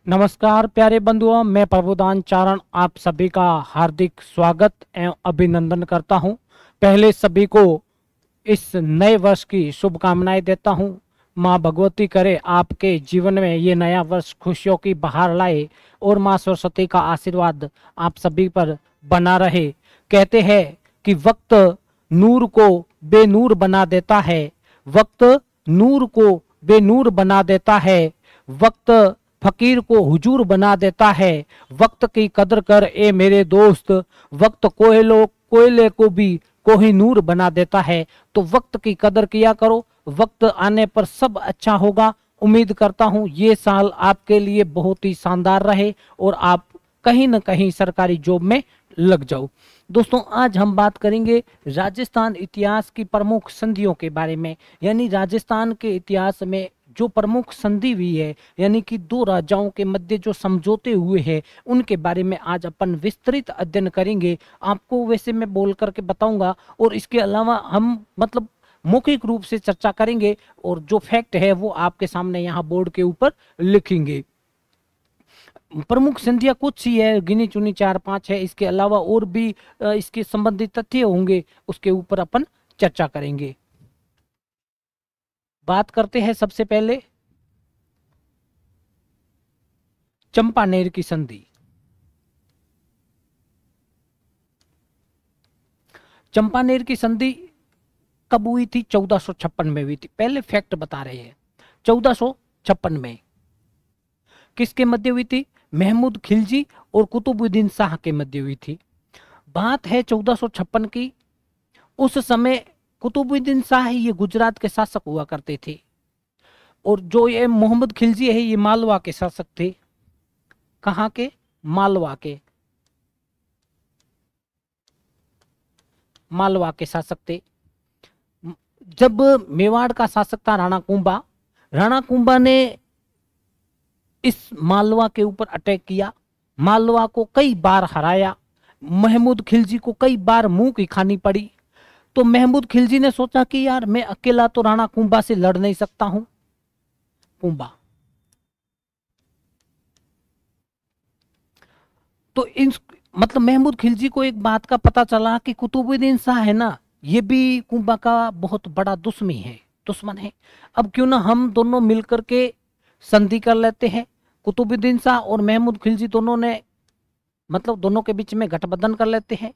नमस्कार प्यारे बंधुओं, मैं प्रभुदान चारण आप सभी का हार्दिक स्वागत एवं अभिनंदन करता हूं। पहले सभी को इस नए वर्ष की शुभकामनाएं देता हूं। माँ भगवती करे आपके जीवन में ये नया वर्ष खुशियों की बहार लाए और माँ सरस्वती का आशीर्वाद आप सभी पर बना रहे। कहते हैं कि वक्त नूर को बेनूर बना देता है, वक्त नूर को बेनूर बना देता है, वक्त फकीर को हुजूर बना देता है। वक्त की कदर कर ए मेरे दोस्त, वक्त कोयले को भी कोहिनूर बना देता है। तो वक्त की कदर किया करो, वक्त आने पर सब अच्छा होगा। उम्मीद करता हूं ये साल आपके लिए बहुत ही शानदार रहे और आप कहीं ना कहीं सरकारी जॉब में लग जाओ। दोस्तों, आज हम बात करेंगे राजस्थान इतिहास की प्रमुख संधियों के बारे में। यानी राजस्थान के इतिहास में जो प्रमुख संधि हुई है, यानी कि दो राजाओं के मध्य जो समझौते हुए हैं, उनके बारे में आज अपन विस्तृत अध्ययन करेंगे। आपको वैसे मैं बोल करके बताऊंगा और इसके अलावा हम मौखिक रूप से चर्चा करेंगे और जो फैक्ट है वो आपके सामने यहाँ बोर्ड के ऊपर लिखेंगे। प्रमुख संधियां कुछ ही है, गिनी चुनी 4-5 है। इसके अलावा और भी इसके संबंधित तथ्य होंगे, उसके ऊपर अपन चर्चा करेंगे। बात करते हैं सबसे पहले चंपानेर की संधि। चंपानेर की संधि कब हुई थी? 1456 में हुई थी। पहले फैक्ट बता रहे हैं, 1456 में किसके मध्य हुई थी? महमूद खिलजी और कुतुबुद्दीन शाह के मध्य हुई थी। बात है 1456 की। उस समय कुतुबुद्दीन शाह ये गुजरात के शासक हुआ करते थे और जो ये मोहम्मद खिलजी है ये मालवा के शासक थे। कहाँ के? मालवा के। मालवा के शासक थे। जब मेवाड़ का शासक था राणा कुंभा, राणा कुंभा ने इस मालवा के ऊपर अटैक किया, मालवा को कई बार हराया, महमूद खिलजी को कई बार मुंह की खानी पड़ी। तो महमूद खिलजी ने सोचा कि यार मैं अकेला तो राणा कुंभा से लड़ नहीं सकता हूं। कुंभा तो इन महमूद खिलजी को एक बात का पता चला कि कुतुबुद्दीन शाह है ना, ये भी कुंभा का बहुत बड़ा दुश्मन है। अब क्यों ना हम दोनों मिलकर के संधि कर लेते हैं। कुतुबुद्दीन शाह और महमूद खिलजी दोनों ने दोनों के बीच में गठबंधन कर लेते हैं,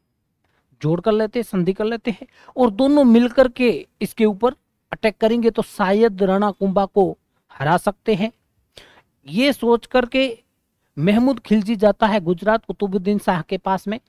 जोड़ कर लेते हैं, संधि कर लेते हैं और दोनों मिलकर के इसके ऊपर अटैक करेंगे तो शायद राणा कुंभा को हरा सकते हैं। ये सोच करके महमूद खिलजी जाता है गुजरात कुतुबुद्दीन शाह के पास में।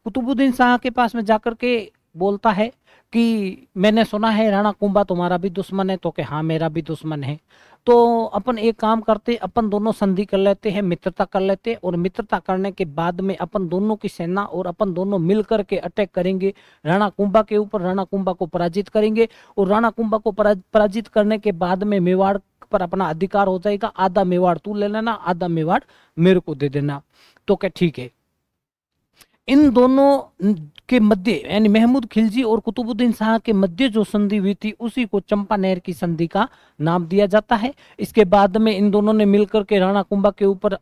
कुतुबुद्दीन शाह के पास में जाकर के बोलता है कि मैंने सुना है राणा कुंभा तुम्हारा भी दुश्मन है। तो कि हाँ, मेरा भी दुश्मन है। तो अपन एक काम करते, अपन दोनों संधि कर लेते हैं, मित्रता कर लेते हैं और मित्रता करने के बाद में अपन दोनों की सेना और अपन दोनों मिलकर के अटैक करेंगे राणा कुंभा के ऊपर, राणा कुंभा को पराजित करेंगे और राणा कुंभा को पराजित करने के बाद में मेवाड़ पर अपना अधिकार हो जाएगा। आधा मेवाड़ तू ले लेना, आधा मेवाड़ मेरे को दे देना। तो क्या ठीक है। इन दोनों के मध्य यानी महमूद खिलजी और कुतुबुद्दीन शाह के मध्य जो संधि हुई थी उसी को चंपानेर की संधि का नाम दिया जाता है। इसके बाद में इन दोनों ने मिलकर के राणा कुंभा के ऊपर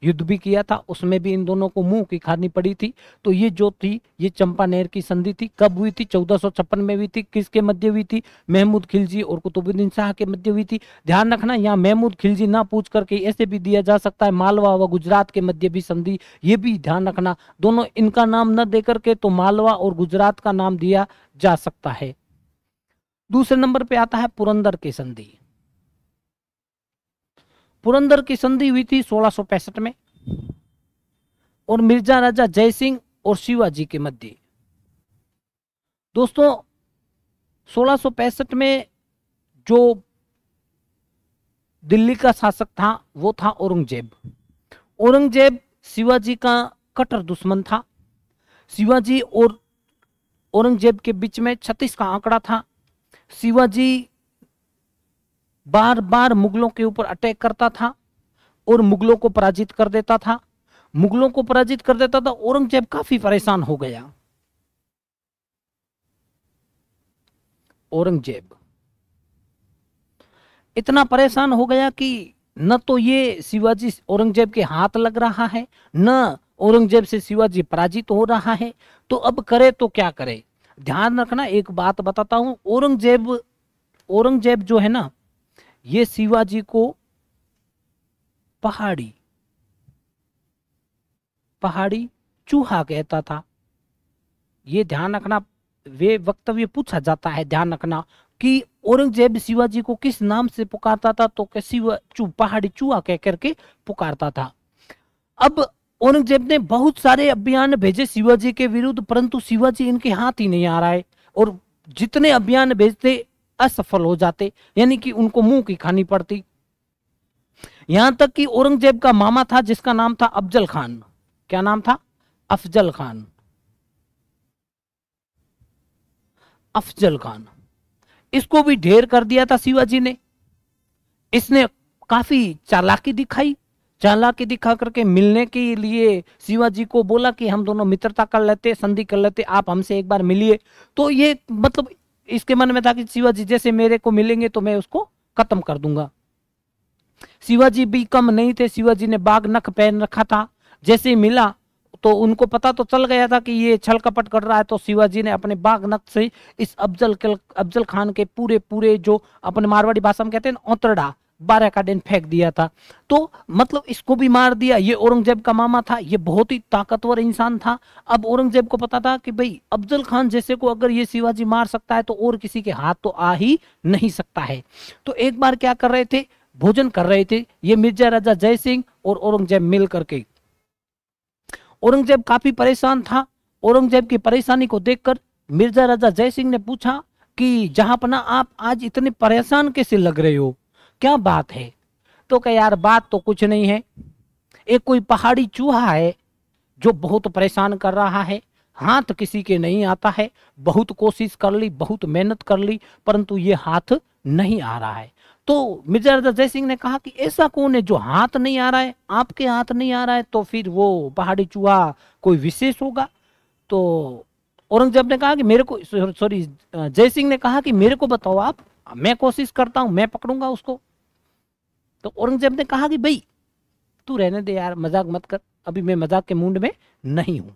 युद्ध भी किया था, उसमें भी इन दोनों को मुंह की खानी पड़ी थी। तो ये जो थी ये चंपानेर की संधि थी। कब हुई थी? 1456 में हुई थी। किसके मध्य हुई थी? महमूद खिलजी और कुतुबुद्दीन शाह के मध्य हुई थी। ध्यान रखना, यहाँ महमूद खिलजी ना पूछ करके ऐसे भी दिया जा सकता है मालवा व गुजरात के मध्य भी संधि, ये भी ध्यान रखना। दोनों इनका नाम न दे करके तो मालवा और गुजरात का नाम दिया जा सकता है। दूसरे नंबर पे आता है पुरंदर की संधि। पुरंदर की संधि हुई थी 1665 में और मिर्जा राजा जय सिंह और शिवाजी के मध्य। दोस्तों, 1665 में जो दिल्ली का शासक था वो था औरंगजेब। औरंगजेब शिवाजी का कट्टर दुश्मन था। शिवाजी और औरंगजेब के बीच में 36 का आंकड़ा था। शिवाजी बार बार मुगलों के ऊपर अटैक करता था और मुगलों को पराजित कर देता था। मुगलों को पराजित कर देता था। औरंगजेब काफी परेशान हो गया। औरंगजेब इतना परेशान हो गया कि न तो ये शिवाजी औरंगजेब के हाथ लग रहा है, न औरंगजेब से शिवाजी पराजित हो रहा है। तो अब करे तो क्या करे? ध्यान रखना, एक बात बताता हूं, औरंगजेब जो है ना, ये शिवाजी को पहाड़ी चूहा कहता था। ये ध्यान रखना, वे वक्तव्य पूछा जाता है, ध्यान रखना कि औरंगजेब शिवाजी को किस नाम से पुकारता था, तो पहाड़ी चूहा कह करके पुकारता था। अब औरंगजेब ने बहुत सारे अभियान भेजे शिवाजी के विरुद्ध, परंतु शिवाजी इनके हाथ ही नहीं आ रहा है, और जितने अभियान भेजते असफल हो जाते, यानी कि उनको मुंह की खानी पड़ती। यहां तक कि औरंगजेब का मामा था जिसका नाम था अफजल खान। क्या नाम था? अफजल खान। इसको भी ढेर कर दिया था शिवाजी ने। इसने काफी चालाकी दिखा करके मिलने के लिए शिवाजी को बोला कि हम दोनों मित्रता कर लेते, संधि कर लेते, आप हमसे एक बार मिलिए। तो ये मतलब इसके मन में था कि शिवाजी जैसे मेरे को मिलेंगे तो मैं उसको खत्म कर दूंगा। शिवाजी भी कम नहीं थे, शिवाजी ने बाघ नख पहन रखा था। जैसे ही मिला तो उनको पता तो चल गया था कि ये छल कपट कर रहा है, तो शिवाजी ने अपने बाघ नख से इस अफजल खान के पूरे जो अपने मारवाड़ी भाषा में कहते हैं ना, औतरडा 12 का दिन फेंक दिया था। तो मतलब इसको भी मार दिया। ये औरंगजेब का मामा था, ये बहुत ही ताकतवर इंसान था। अब औरंगजेब को पता था कि भाई अफजल खान जैसे को अगर ये शिवाजी मार सकता है तो और किसी के हाथ तो आ ही नहीं सकता है। तो एक बार क्या कर रहे थे, भोजन कर रहे थे ये मिर्जा राजा जय सिंह और औरंगजेब मिल करके। औरंगजेब काफी परेशान था। औरंगजेब की परेशानी को देखकर मिर्जा राजा जय सिंह ने पूछा कि जहांपना आप आज इतने परेशान कैसे लग रहे हो, क्या बात है? तो कहा यार बात तो कुछ नहीं है, एक कोई पहाड़ी चूहा है जो बहुत परेशान कर रहा है, हाथ किसी के नहीं आता है, बहुत कोशिश कर ली, बहुत मेहनत कर ली, परंतु ये हाथ नहीं आ रहा है। तो मिर्जा राजा जय सिंह ने कहा कि ऐसा कौन है जो हाथ नहीं आ रहा है? आपके हाथ नहीं आ रहा है तो फिर वो पहाड़ी चूहा कोई विशेष होगा। तो औरंगजेब ने कहा कि मेरे को, सॉरी, जय सिंह ने कहा कि मेरे को बताओ आप, मैं कोशिश करता हूं, मैं पकड़ूंगा उसको। तो औरंगजेब ने कहा कि भाई तू रहने दे यार, मजाक मत कर, अभी मैं मजाक के मूड में नहीं हूं।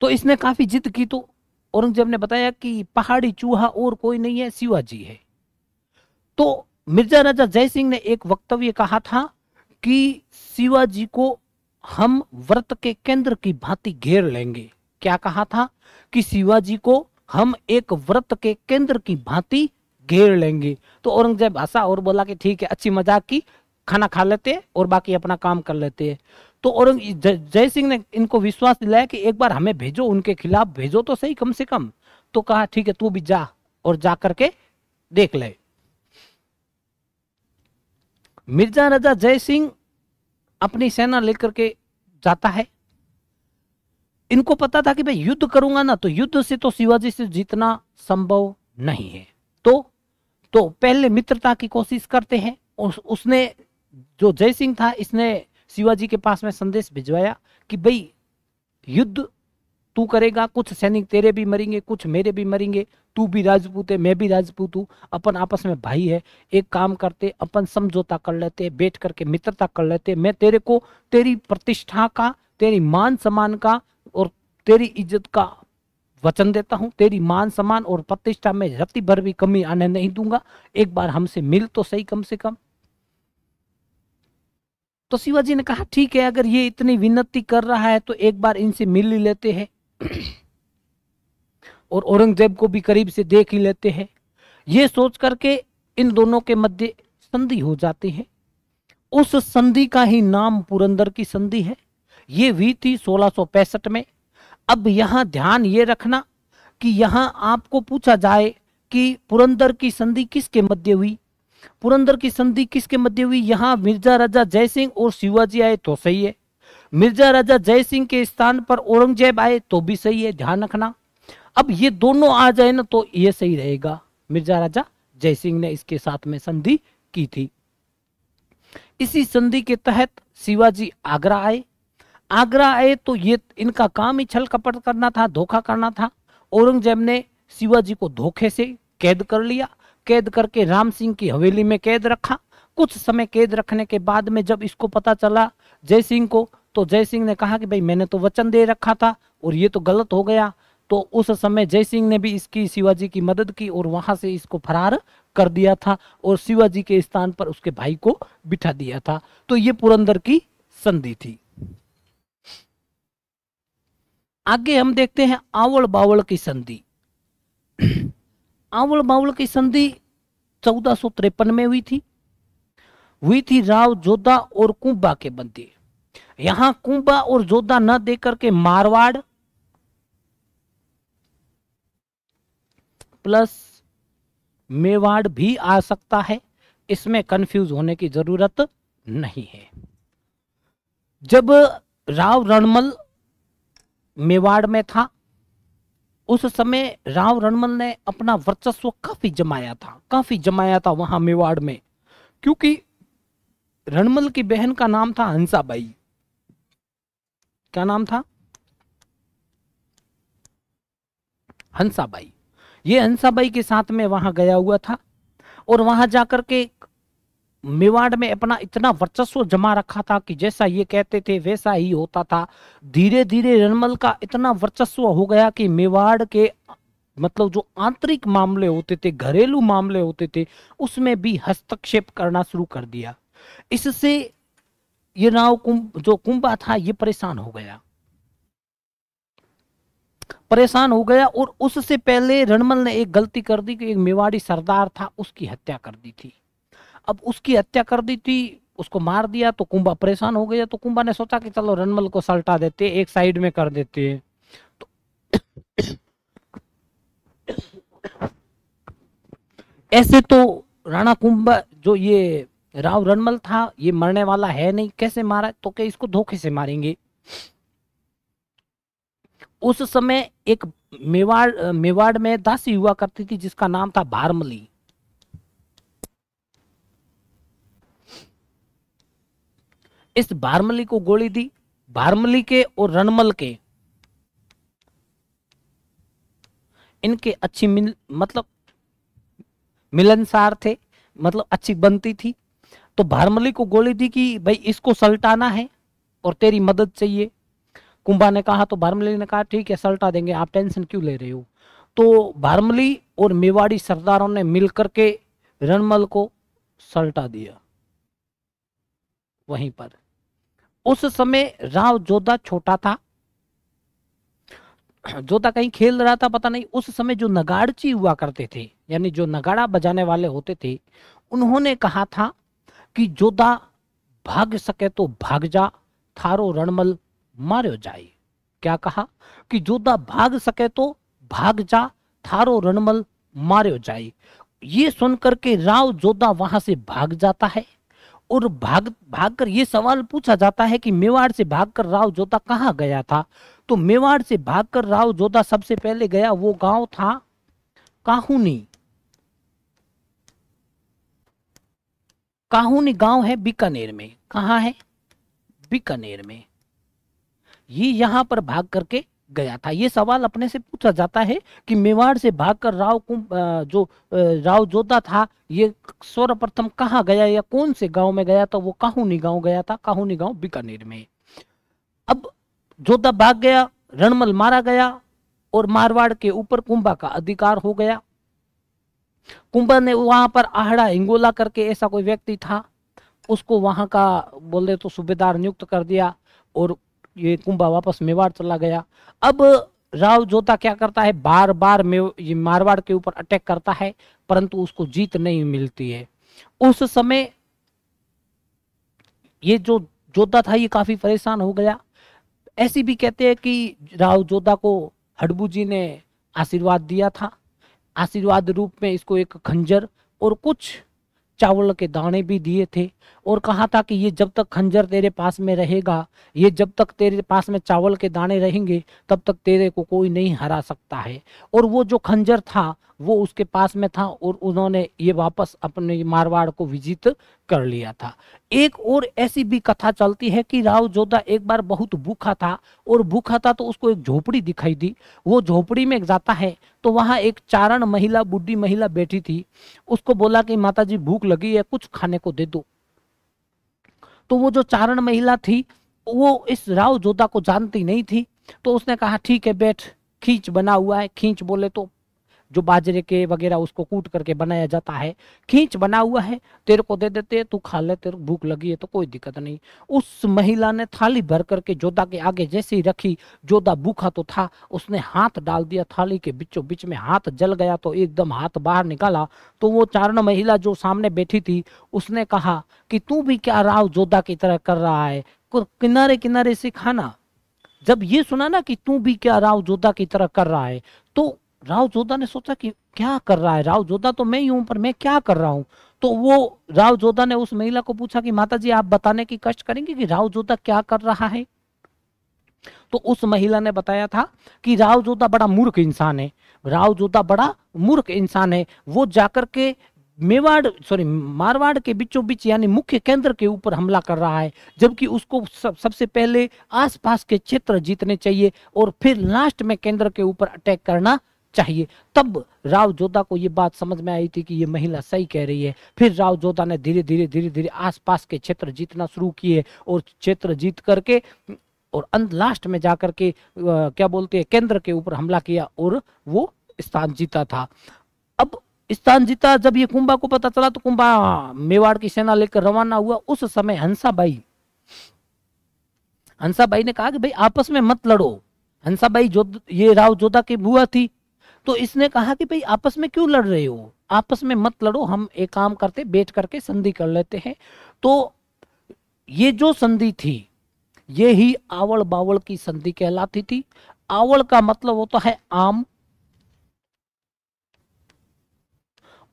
तो इसने काफी जिद की। तो औरंगजेब ने बताया कि पहाड़ी चूहा और कोई नहीं है, शिवाजी है। तो मिर्जा राजा जय सिंह ने एक वक्तव्य कहा था कि शिवाजी को हम व्रत के केंद्र की भांति घेर लेंगे। क्या कहा था? कि शिवाजी को हम एक व्रत के केंद्र की भांति घेर लेंगे। तो औरंगजेब हंसा और बोला कि ठीक है, अच्छी मजाक की, खाना खा लेते हैं और बाकी अपना काम कर लेते हैं। तो जय सिंह ने इनको विश्वास दिलाया कि एक बार हमें भेजो, उनके खिलाफ भेजो तो सही कम से कम। तो कहा ठीक है, तू भी जा और जा करके देख ले। मिर्जा राजा जय सिंह अपनी सेना लेकर के जाता है। इनको पता था कि भाई युद्ध करूंगा ना तो युद्ध से तो शिवाजी से जीतना संभव नहीं है। तो पहले मित्रता की कोशिश करते हैं। उसने, जो जय सिंह था, इसने शिवाजी के पास में संदेश भिजवाया कि भाई युद्ध तू करेगा, कुछ सैनिक तेरे भी मरेंगे, कुछ मेरे भी मरेंगे, तू भी राजपूत है, मैं भी राजपूत हूँ, अपन आपस में भाई है, एक काम करते अपन समझौता कर लेते, बैठ करके मित्रता कर लेते। मैं तेरे को तेरी प्रतिष्ठा का, तेरी मान सम्मान का और तेरी इज्जत का वचन देता हूं, तेरी मान सम्मान और प्रतिष्ठा में रत्ती भर भी कमी आने नहीं दूंगा, एक बार हमसे मिल तो सही कम से कम। तो शिवाजी ने कहा ठीक है, अगर ये इतनी विनती कर रहा है तो एक बार इनसे मिल ही लेते हैं और औरंगजेब को भी करीब से देख ही लेते हैं। ये सोच करके इन दोनों के मध्य संधि हो जाती है। उस संधि का ही नाम पुरंदर की संधि है। ये हुई थी 1665 में। अब यहां ध्यान ये रखना कि यहां आपको पूछा जाए कि पुरंदर की संधि किसके मध्य हुई, पुरंदर की संधि किसके मध्य हुई। यहां मिर्जा राजा जय सिंह और शिवाजी आए तो सही है, मिर्जा राजा जय सिंह के स्थान पर औरंगजेब आए तो भी सही है, ध्यान रखना। अब ये दोनों आ जाए ना तो ये सही रहेगा। मिर्जा राजा जय सिंह ने इसके साथ में संधि की थी। इसी संधि के तहत शिवाजी आगरा आए तो ये इनका काम ही छल कपट करना था, धोखा करना था। औरंगजेब ने शिवाजी को धोखे से कैद कर लिया, कैद करके राम सिंह की हवेली में कैद रखा। कुछ समय कैद रखने के बाद में जब इसको पता चला जय सिंह को, तो जय सिंह ने कहा कि भाई मैंने तो वचन दे रखा था और ये तो गलत हो गया। तो उस समय जय सिंह ने भी इसकी शिवाजी की मदद की और वहां से इसको फरार कर दिया था और शिवाजी के स्थान पर उसके भाई को बिठा दिया था। तो ये पुरंदर की संधि थी। आगे हम देखते हैं आवल बावल की संधि। आवल बावल की संधि 1453 में हुई थी राव जोधा और कुंभा के बंदी। यहां कुंभा और जोधा न देकर के मारवाड़ प्लस मेवाड़ भी आ सकता है, इसमें कंफ्यूज होने की जरूरत नहीं है। जब राव रणमल मेवाड़ में था उस समय राव रणमल ने अपना वर्चस्व काफी जमाया था वहां मेवाड़ में, क्योंकि रणमल की बहन का नाम था हंसाबाई। क्या नाम था? हंसाबाई। ये हंसाबाई के साथ में वहां गया हुआ था और वहां जाकर के मेवाड़ में अपना इतना वर्चस्व जमा रखा था कि जैसा ये कहते थे वैसा ही होता था। धीरे धीरे रणमल का इतना वर्चस्व हो गया कि मेवाड़ के मतलब जो आंतरिक मामले होते थे, घरेलू मामले होते थे, उसमें भी हस्तक्षेप करना शुरू कर दिया। इससे ये राव जो कुंभा था ये परेशान हो गया और उससे पहले रणमल ने एक गलती कर दी कि एक मेवाड़ी सरदार था उसकी हत्या कर दी थी। अब उसकी हत्या कर दी थी, उसको मार दिया, तो कुंभा परेशान हो गया। तो कुंभा ने सोचा कि चलो रणमल को सल्टा देते, एक साइड में कर देते हैं। तो ऐसे तो राणा कुंभा जो ये राव रणमल था ये मरने वाला है नहीं, कैसे मारा? तो क्या इसको धोखे से मारेंगे। उस समय एक मेवाड़ में दासी हुआ करती थी जिसका नाम था भारमली। इस भारमली को गोली दी। भारमली के और रणमल के इनके अच्छी मतलब मिलनसार थे, मतलब अच्छी बनती थी। तो भारमली को गोली दी कि भाई इसको सल्टाना है और तेरी मदद चाहिए। कुंभा ने कहा, तो भारमली ने कहा ठीक है सल्टा देंगे, आप टेंशन क्यों ले रहे हो। तो भारमली और मेवाड़ी सरदारों ने मिलकर के रणमल को सल्टा दिया वहीं पर। उस समय राव जोधा छोटा था, जोधा कहीं खेल रहा था पता नहीं। उस समय जो नगाड़ची हुआ करते थे, यानी जो नगाड़ा बजाने वाले होते थे, उन्होंने कहा था कि जोधा भाग सके तो भाग जा, थारो रणमल मारो जाए। क्या कहा? कि जोधा भाग सके तो भाग जा, थारो रणमल मारो जाए। ये सुनकर के राव जोधा वहां से भाग जाता है और भागकर ये सवाल पूछा जाता है कि मेवाड़ से भागकर राव जोधा कहाँ गया था। तो मेवाड़ से भागकर राव जोधा सबसे पहले गया, वो गांव था काहुनी। काहुनी गांव है बीकानेर में। कहाँ है? बीकानेर में। ये यहां पर भाग करके गया था। ये सवाल अपने से पूछा जाता है कि मेवाड़ से भागकर राव जोधा था ये सर्वप्रथम कहाँ गया या कौन से गांव में गया था। वो काहुनी गांव गया था। काहुनी गांव बीकानेर में। अब जोधा भाग गया, रणमल मारा गया और मारवाड़ के ऊपर कुंभा का अधिकार हो गया। कुंभा ने वहां पर आहड़ा हिंगोला करके ऐसा कोई व्यक्ति था, उसको वहां का बोले तो सूबेदार नियुक्त कर दिया और ये कुंभा वापस मेवाड़ चला गया। अब राव जोधा क्या करता है, बार बार ये मारवाड़ के ऊपर अटैक करता है, परंतु उसको जीत नहीं मिलती है। उस समय ये जो जोधा था ये काफी परेशान हो गया। ऐसी भी कहते हैं कि राव जोधा को हडबू जी ने आशीर्वाद दिया था। आशीर्वाद रूप में इसको एक खंजर और कुछ चावल के दाने भी दिए थे और कहा था कि ये जब तक खंजर तेरे पास में रहेगा, ये जब तक तेरे पास में चावल के दाने रहेंगे, तब तक तेरे को कोई नहीं हरा सकता है। और वो जो खंजर था वो उसके पास में था और उन्होंने ये वापस अपने मारवाड़ को विजित कर लिया था। एक और ऐसी भी कथा चलती है कि राव जोधा एक बार बहुत भूखा था, और भूखा था तो उसको एक झोपड़ी दिखाई दी। वो झोपड़ी में जाता है तो वहां एक चारण महिला, बूढ़ी महिला बैठी थी। उसको बोला कि माताजी भूख लगी है, कुछ खाने को दे दो। तो वो जो चारण महिला थी वो इस राव जोधा को जानती नहीं थी, तो उसने कहा ठीक है बैठ, खींच बना हुआ है। खींच बोले तो जो बाजरे के वगैरह उसको कूट करके बनाया जाता है, खींच बना हुआ है, तेरे को दे देते, तू खा ले, तेरे को भूख लगी है तो कोई दिक्कत नहीं। उस महिला ने थाली भर करके जोधा के आगे जैसे ही रखी, जोधा भूखा तो था, उसने हाथ डाल दिया थाली के बीचों बीच में, हाथ जल गया तो एकदम हाथ बाहर निकाला। तो वो चारण महिला जो सामने बैठी थी उसने कहा कि तू भी क्या राव जोधा की तरह कर रहा है, किनारे किनारे से खाना। जब ये सुना ना कि तू भी क्या राव जोधा की तरह कर रहा है, तो राव जोधा ने सोचा कि क्या कर रहा है, राव जोधा तो मैं ही हूं, पर मैं क्या कर रहा हूं। तो वो राव जोधा ने उस महिला को पूछा कि माताजी आप बताने की कष्ट करेंगे कि राव जोधा क्या कर रहा है। तो उस महिला ने बताया था कि राव जोधा बड़ा मूर्ख इंसान है, राव जोधा बड़ा मूर्ख इंसान है। वो जाकर के मारवाड़ के बीचों बीच यानी मुख्य केंद्र के ऊपर हमला कर रहा है, जबकि उसको सबसे पहले आसपास के क्षेत्र जीतने चाहिए और फिर लास्ट में केंद्र के ऊपर अटैक करना चाहिए। तब राव जोधा को ये बात समझ में आई थी कि ये महिला सही कह रही है। फिर राव जोधा ने धीरे धीरे आसपास के क्षेत्र जीतना शुरू किए और क्षेत्र जीत करके और अंत लास्ट में जाकर के क्या बोलते हैं केंद्र के ऊपर हमला किया और वो स्थान जीता था। अब स्थान जीता, जब ये कुंभा को पता चला तो कुंभा मेवाड़ की सेना लेकर रवाना हुआ। उस समय हंसाबाई ने कहा कि भाई आपस में मत लड़ो। हंसाबाई जो ये राव जोधा की बुआ थी, तो इसने कहा कि भाई आपस में क्यों लड़ रहे हो, आपस में मत लड़ो, हम एक काम करते बैठ करके संधि कर लेते हैं। तो ये जो संधि थी ये ही आवल बावल की संधि कहलाती थी। आवल का मतलब होता है आम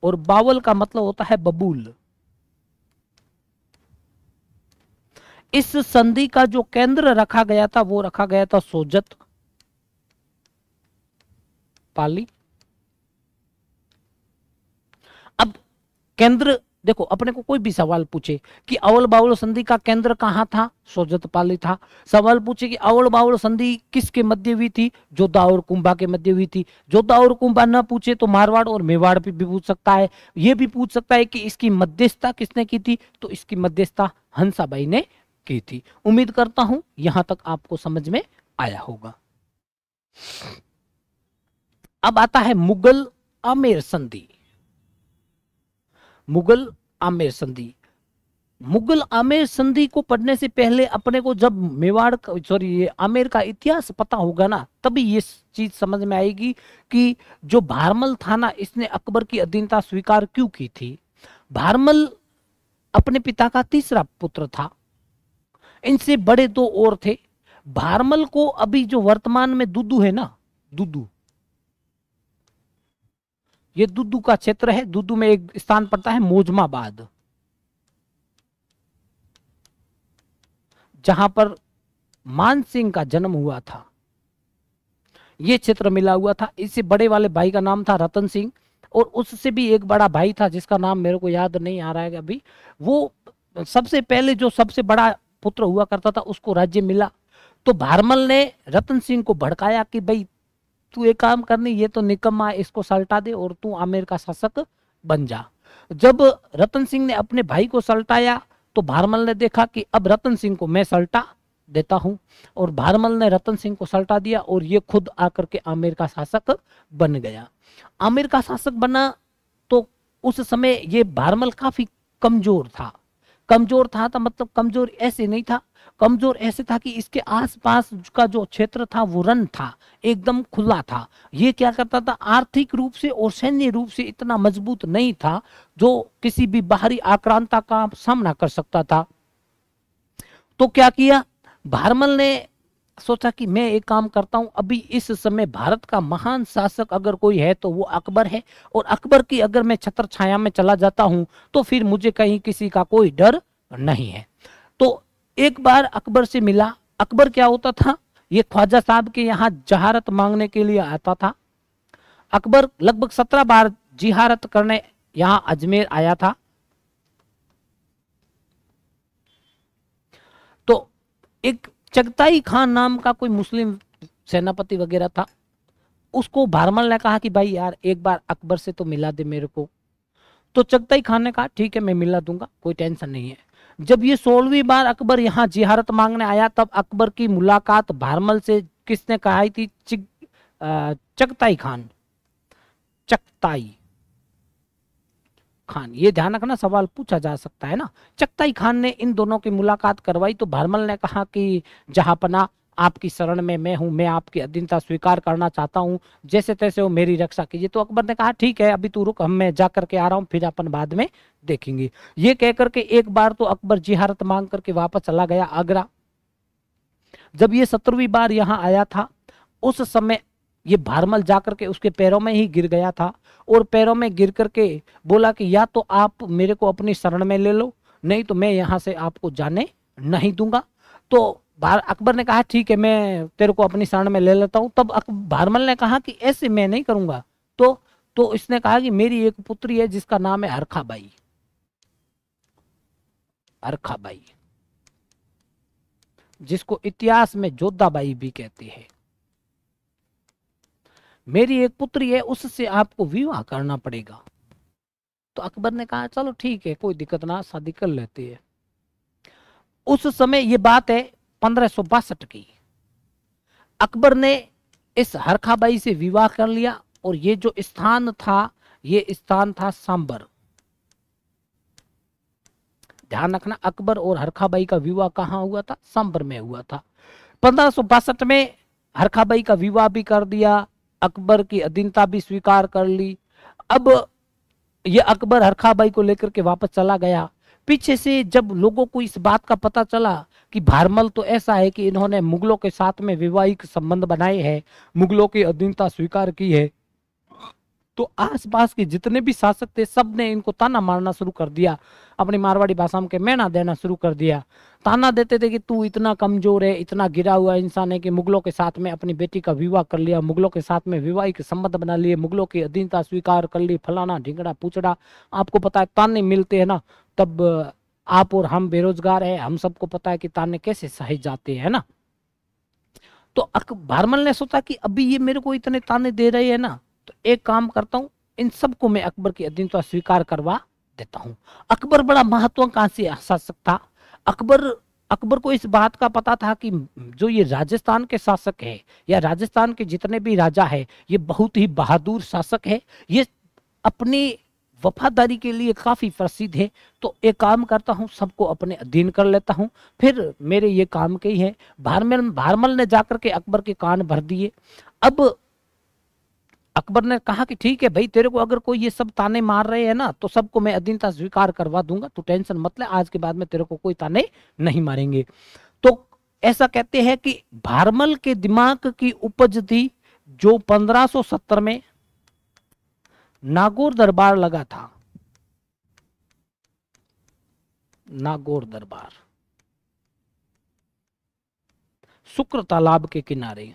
और बावल का मतलब होता है बबूल। इस संधि का जो केंद्र रखा गया था वो रखा गया था सोजत पाली। अब केंद्र देखो, अपने को कोई भी सवाल पूछे कि अवल बावल संधि का केंद्र कहां था, सोजत पाली था। सवाल पूछे कि अवल बावल संधि किसके मध्य हुई थी, जोधा और कुंभा के मध्य हुई थी। जोधा और कुंभा ना पूछे तो मारवाड़ और मेवाड़ भी पूछ सकता है। यह भी पूछ सकता है कि इसकी मध्यस्थता किसने की थी, तो इसकी मध्यस्थता हंसाबाई ने की थी। उम्मीद करता हूं यहां तक आपको समझ में आया होगा। अब आता है मुगल आमेर संधि। मुगल आमेर संधि, मुगल आमेर संधि को पढ़ने से पहले अपने को जब मेवाड़ ये आमेर का इतिहास पता होगा ना, तभी ये चीज समझ में आएगी कि जो भारमल था ना, इसने अकबर की अधीनता स्वीकार क्यों की थी। भारमल अपने पिता का तीसरा पुत्र था, इनसे बड़े दो और थे। भारमल को अभी जो वर्तमान में दुदू है ना, दुदू, ये दुदू का क्षेत्र है। दुदू में एक स्थान पड़ता है मोजमाबाद, जहां पर मान सिंह का जन्म हुआ था। ये क्षेत्र मिला हुआ था। इससे बड़े वाले भाई का नाम था रतन सिंह, और उससे भी एक बड़ा भाई था जिसका नाम मेरे को याद नहीं आ रहा है अभी। वो सबसे पहले जो सबसे बड़ा पुत्र हुआ करता था उसको राज्य मिला। तो भारमल ने रतन सिंह को भड़काया कि भाई तू एक काम करनी, ये तो निकम्मा, इसको सल्टा दे और तू आमेर का शासक बन जा। जब रतन सिंह ने अपने भाई को सल्टाया तो भारमल ने देखा कि अब रतन सिंह को मैं सल्टा देता हूं, और भारमल ने रतन सिंह को सल्टा दिया और ये खुद आकर के आमेर का शासक बन गया। आमेर का शासक बना तो उस समय ये भारमल काफी कमजोर था। कमजोर था तो मतलब कमजोर ऐसे नहीं था, कमजोर ऐसे था कि इसके आसपास का जो क्षेत्र था वो रन था, एकदम खुला था। ये क्या करता था, आर्थिक रूप से और सैन्य रूप से इतना मजबूत नहीं था जो किसी भी बाहरी आक्रांता का सामना कर सकता था। तो क्या किया, भारमल ने सोचा कि मैं एक काम करता हूं, अभी इस समय भारत का महान शासक अगर कोई है तो वो अकबर है, और अकबर की अगर मैं छत्र छाया में चला जाता हूं तो फिर मुझे कहीं किसी का कोई डर नहीं है। तो एक बार अकबर से मिला। अकबर क्या होता था, ये ख्वाजा साहब के यहाँ जहारत मांगने के लिए आता था। अकबर लगभग 17 बार जिहारत करने यहाँ अजमेर आया था। एक चगताई खान नाम का कोई मुस्लिम सेनापति वगैरह था, उसको भारमल ने कहा कि भाई यार एक बार अकबर से तो मिला दे मेरे को। तो चगताई खान ने कहा ठीक है मैं मिला दूंगा, कोई टेंशन नहीं है। जब ये 16वीं बार अकबर यहाँ जियारत मांगने आया, तब अकबर की मुलाकात भारमल से किसने कराई थी? चगताई खान, चगताई खान। ये ध्यान रखना, सवाल पूछा जा सकता है ना। चगताई खान ने इन दोनों की मुलाकात करवाई। तो भारमल ने कहा कि जहांपना आपकी शरण में मैं हूं, मैं आपकी अधीनता स्वीकार करना चाहता हूं, जैसे तैसे वो मेरी रक्षा कीजिए। तो अकबर ने कहा ठीक है अभी तू रुक, मैं जा करके आ रहा हूं, फिर अपन बाद में देखेंगे। ये कह करके एक बार तो अकबर जिहारत मांग करके वापस चला गया आगरा। जब ये 17वीं बार यहाँ आया था, उस समय ये भारमल जाकर के उसके पैरों में ही गिर गया था, और पैरों में गिर करके बोला कि या तो आप मेरे को अपनी शरण में ले लो, नहीं तो मैं यहाँ से आपको जाने नहीं दूंगा। तो अकबर ने कहा ठीक है मैं तेरे को अपनी शरण में ले लेता हूं। तब भारमल ने कहा कि ऐसे मैं नहीं करूंगा। तो इसने कहा कि मेरी एक पुत्री है जिसका नाम है हरखाबाई, हरखाबाई, जिसको इतिहास में जोधाबाई भी कहते हैं। मेरी एक पुत्री है, उससे आपको विवाह करना पड़ेगा। तो अकबर ने कहा चलो ठीक है कोई दिक्कत ना, शादी कर लेते हैं। उस समय ये बात है 1562 की। अकबर ने इस हरखाबाई से विवाह कर लिया, और ये जो स्थान था, ये स्थान था सांबर। ध्यान रखना, अकबर और हरखाबाई का विवाह कहाँ हुआ था? सांबर में हुआ था। 1562 में हरखाबाई का विवाह भी कर दिया, अकबर की अधीनता भी स्वीकार कर ली। अब ये अकबर हरखाबाई को लेकर के वापस चला गया। पीछे से जब लोगों को इस बात का पता चला कि भारमल तो ऐसा है कि इन्होंने मुगलों के साथ में वैवाहिक संबंध बनाए हैं, मुगलों की अधीनता स्वीकार की है, तो आसपास के जितने भी शासक थे सब ने इनको ताना मारना शुरू कर दिया। अपनी मारवाड़ी भाषा में मेना देना शुरू कर दिया। ताना देते थे कि तू इतना कमजोर है, इतना गिरा हुआ इंसान है कि मुगलों के साथ में अपनी बेटी का विवाह कर लिया, मुगलों के साथ में वैवाहिक संबंध बना लिए, मुगलों की अधीनता स्वीकार कर ली, फलाना ढिंगड़ा पूछड़ा। आपको पता है ताने मिलते हैं ना, तब आप और हम बेरोजगार है, हम सबको पता है कि ताने कैसे सहे जाते हैं ना। तो भारमल ने सोचा कि अभी ये मेरे को इतने ताने दे रहे हैं ना, तो एक काम करता हूं, इन सबको मैं अकबर की अधीनता स्वीकार करवा देता हूं। अकबर बड़ा महत्वाकांक्षी शासक था। अकबर को इस बात का पता था कि जो ये राजस्थान के शासक है, या राजस्थान के जितने भी राजा है, ये बहुत ही बहादुर शासक है, ये अपनी वफादारी के लिए काफी प्रसिद्ध है। तो एक काम करता हूं, सबको अपने अधीन कर लेता हूं, फिर मेरे ये काम के ही है। भारमल ने जाकर के अकबर के कान भर दिए। अब अकबर ने कहा कि ठीक है भाई, तेरे को अगर कोई ये सब ताने मार रहे हैं ना, तो सबको मैं अधीनता स्वीकार करवा दूंगा, तू टेंशन मत ले, आज के बाद में तेरे को कोई ताने नहीं मारेंगे। तो ऐसा कहते हैं कि भारमल के दिमाग की उपज थी जो 1570 में नागौर दरबार लगा था। नागौर दरबार शुक्र तालाब के किनारे।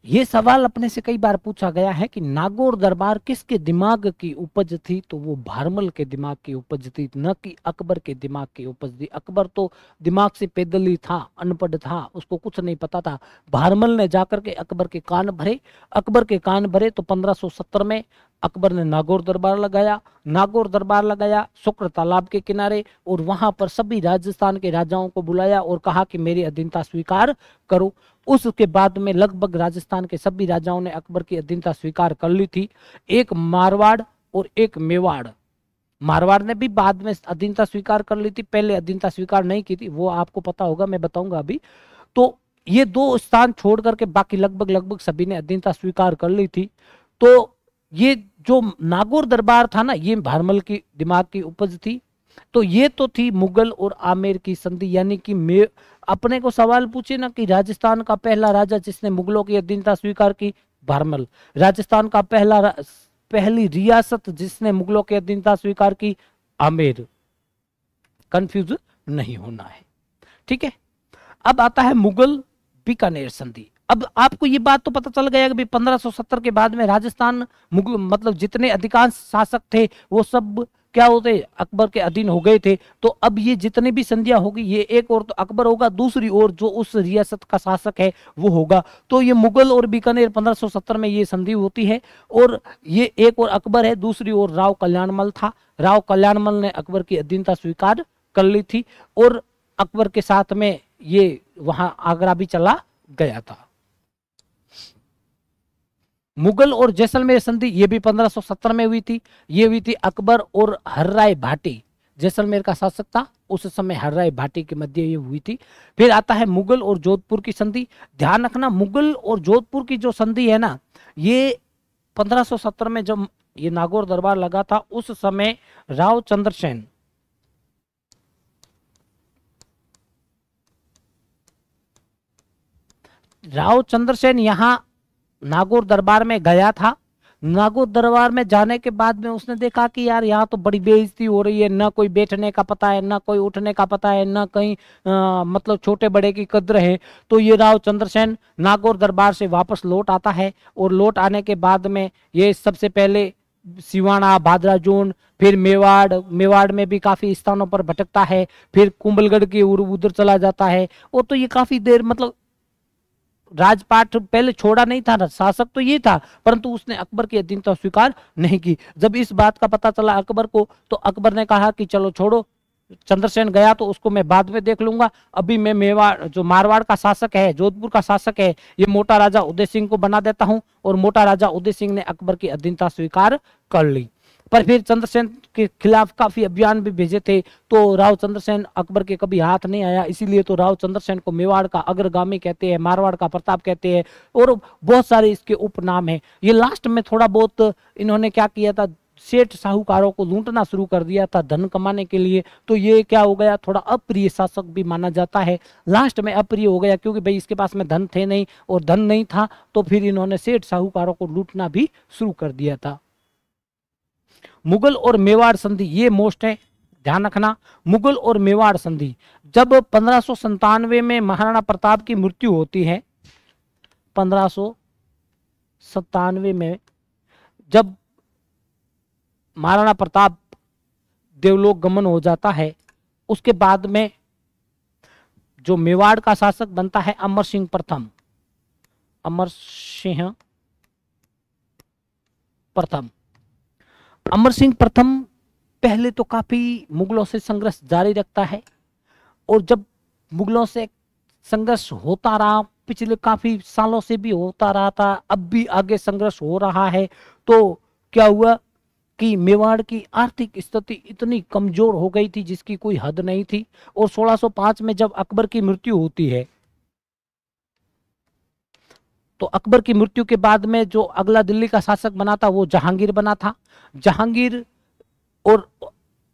ये सवाल अपने से कई बार पूछा गया है कि नागौर दरबार किसके दिमाग की उपज थी? तो वो भारमल के दिमाग की उपज थी, न कि अकबर के दिमाग की उपज थी। अकबर तो दिमाग से पैदल ही था, अनपढ़ था, उसको कुछ नहीं पता था। भारमल ने जाकर के अकबर के कान भरे। अकबर के कान भरे तो 1570 में अकबर ने नागौर दरबार लगाया। नागौर दरबार लगाया शुक्र तालाब के किनारे, और वहां पर सभी राजस्थान के राजाओं को बुलाया और कहा कि मेरी अधीनता स्वीकार करो। उसके बाद में लगभग राजस्थान के सभी राजाओं ने अकबर की अधीनता स्वीकार कर ली थी। एक मारवाड़ और एक मेवाड़। मारवाड़ ने भी बाद में अधीनता स्वीकार कर ली थी, पहले अधीनता स्वीकार नहीं की थी, वो आपको पता होगा, मैं बताऊंगा अभी। तो ये दो स्थान छोड़ करके बाकी लगभग सभी ने अधीनता स्वीकार कर ली थी। तो ये जो नागौर दरबार था ना, ये भारमल की दिमाग की उपज थी। तो ये तो थी मुगल और आमेर की संधि, यानी कि अपने को सवाल पूछे ना कि राजस्थान का पहला राजा जिसने मुगलों की अधीनता स्वीकार की, भारमल। राजस्थान का पहली रियासत जिसने मुगलों की अधीनता स्वीकार की, आमेर। कंफ्यूज नहीं होना है, ठीक है। अब आता है मुगल बीकानेर संधि। अब आपको ये बात तो पता चल गया कि 1570 के बाद में राजस्थान मुगल मतलब जितने अधिकांश शासक थे वो सब क्या होते अकबर के अधीन हो गए थे। तो अब ये जितनी भी संधियां होगी ये एक और तो अकबर होगा, दूसरी ओर जो उस रियासत का शासक है वो होगा। तो ये मुगल और बीकानेर 1570 में ये संधि होती है। और ये एक और अकबर है, दूसरी ओर राव कल्याणमल था। राव कल्याणमल ने अकबर की अधीनता स्वीकार कर ली थी और अकबर के साथ में ये वहां आगरा भी चला गया था। मुगल और जैसलमेर संधि ये भी 1570 में हुई थी। ये हुई थी अकबर और हर्राय भाटी, जैसलमेर का शासक था उस समय, हर्राय भाटी के मध्य ये हुई थी। फिर आता है मुगल और जोधपुर की संधि। ध्यान रखना मुगल और जोधपुर की जो संधि है ना, ये 1570 में जब ये नागौर दरबार लगा था उस समय राव चंद्रसेन यहां नागौर दरबार में गया था। नागौर दरबार में जाने के बाद में उसने देखा कि यार यहाँ तो बड़ी बेइज्जती हो रही है, ना कोई बैठने का पता है, ना कोई उठने का पता है, ना कहीं मतलब छोटे बड़े की कद्र है। तो ये राव चंद्रसेन नागौर दरबार से वापस लौट आता है और लौट आने के बाद में ये सबसे पहले सिवाना, भादराजून, फिर मेवाड़ में भी काफी स्थानों पर भटकता है, फिर कुंभलगढ़ की उधर चला जाता है। और तो ये काफी देर मतलब राजपाट पहले छोड़ा नहीं था, शासक तो ये था, परंतु उसने अकबर की अधीनता स्वीकार नहीं की। जब इस बात का पता चला अकबर को तो अकबर ने कहा कि चलो छोड़ो, चंद्रसेन गया तो उसको मैं बाद में देख लूंगा, अभी मैं मेवाड़ जो मारवाड़ का शासक है, जोधपुर का शासक है, ये मोटा राजा उदय सिंह को बना देता हूं। और मोटा राजा उदय सिंह ने अकबर की अधीनता स्वीकार कर ली। पर फिर चंद्रसेन के खिलाफ काफी अभियान भी भेजे थे, तो राव चंद्रसेन अकबर के कभी हाथ नहीं आया। इसीलिए तो राव चंद्रसेन को मेवाड़ का अग्रगामी कहते हैं, मारवाड़ का प्रताप कहते हैं, और बहुत सारे इसके उपनाम हैं। ये लास्ट में थोड़ा बहुत इन्होंने क्या किया था, सेठ साहूकारों को लूटना शुरू कर दिया था धन कमाने के लिए। तो ये क्या हो गया, थोड़ा अप्रिय शासक भी माना जाता है। लास्ट में अप्रिय हो गया क्योंकि भाई इसके पास में धन थे नहीं, और धन नहीं था तो फिर इन्होंने सेठ साहूकारों को लूटना भी शुरू कर दिया था। मुगल और मेवाड़ संधि ये मोस्ट है, ध्यान रखना। मुगल और मेवाड़ संधि जब 1597 में महाराणा प्रताप की मृत्यु होती है, 1597 में जब महाराणा प्रताप देवलोक गमन हो जाता है, उसके बाद में जो मेवाड़ का शासक बनता है अमर सिंह प्रथम। अमर सिंह प्रथम पहले तो काफी मुगलों से संघर्ष जारी रखता है, और जब मुगलों से संघर्ष होता रहा, पिछले काफी सालों से भी होता रहा था, अब भी आगे संघर्ष हो रहा है, तो क्या हुआ कि मेवाड़ की आर्थिक स्थिति इतनी कमजोर हो गई थी जिसकी कोई हद नहीं थी। और 1605 में जब अकबर की मृत्यु होती है, तो अकबर की मृत्यु के बाद में जो अगला दिल्ली का शासक बना था वो जहांगीर बना था। जहांगीर और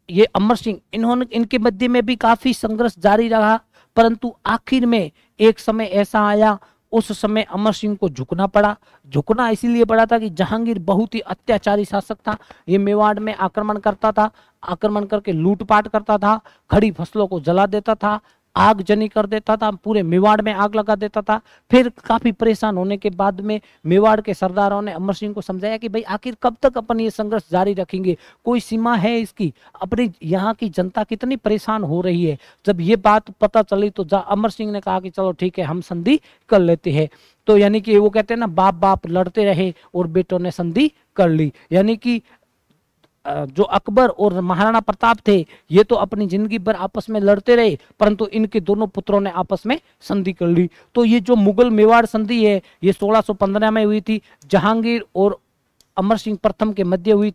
ये अमर सिंह, इनके मध्य में भी काफी संघर्ष जारी रहा, परंतु आखिर में एक समय ऐसा आया, उस समय अमर सिंह को झुकना पड़ा। झुकना इसीलिए पड़ा था कि जहांगीर बहुत ही अत्याचारी शासक था। ये मेवाड़ में आक्रमण करता था, आक्रमण करके लूटपाट करता था, खड़ी फसलों को जला देता था, आगजनी कर देता था, पूरे मेवाड़ में आग लगा देता था। फिर काफी परेशान होने के बाद में मेवाड़ के सरदारों ने अमर सिंह को समझाया कि भाई आखिर कब तक अपन ये संघर्ष जारी रखेंगे, कोई सीमा है इसकी, अपनी यहाँ की जनता कितनी परेशान हो रही है। जब ये बात पता चली तो अमर सिंह ने कहा कि चलो ठीक है, हम संधि कर लेते हैं। तो यानी कि वो कहते हैं ना, बाप बाप लड़ते रहे और बेटों ने संधि कर ली। यानी कि जो अकबर और महाराणा प्रताप थे ये तो अपनी जिंदगी भर आपस में लड़ते रहे, परंतु इनके दोनों पुत्रों ने आपस में संधि कर ली। तो ये जो मुगल मेवाड़ संधि है ये 1615 में हुई थी, जहांगीर और अमर सिंह प्रथम के मध्य हुई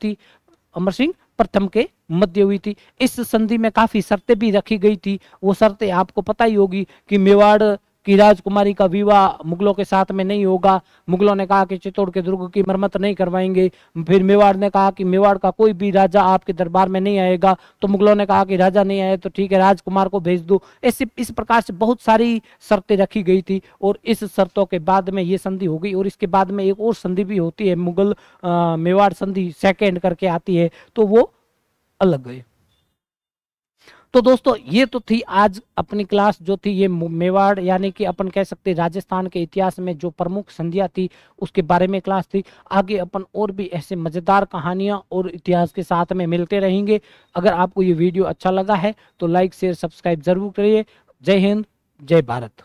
थी। इस संधि में काफी शर्तें भी रखी गई थी। वो शर्तें आपको पता ही होगी कि मेवाड़ की राजकुमारी का विवाह मुगलों के साथ में नहीं होगा। मुगलों ने कहा कि चित्तौड़ के दुर्ग की मरम्मत नहीं करवाएंगे। फिर मेवाड़ ने कहा कि मेवाड़ का कोई भी राजा आपके दरबार में नहीं आएगा। तो मुगलों ने कहा कि राजा नहीं आए तो ठीक है, राजकुमार को भेज दो। इस प्रकार से बहुत सारी शर्तें रखी गई थी, और इस शर्तों के बाद में ये संधि हो गई। और इसके बाद में एक और संधि भी होती है, मुगल मेवाड़ संधि सेकेंड करके आती है, तो वो अलग है। तो दोस्तों ये तो थी आज अपनी क्लास जो थी, ये मेवाड़ यानी कि अपन कह सकते हैं राजस्थान के इतिहास में जो प्रमुख संधियां थी उसके बारे में क्लास थी। आगे अपन और भी ऐसे मजेदार कहानियां और इतिहास के साथ में मिलते रहेंगे। अगर आपको ये वीडियो अच्छा लगा है तो लाइक शेयर सब्सक्राइब जरूर करिए। जय हिंद, जय भारत।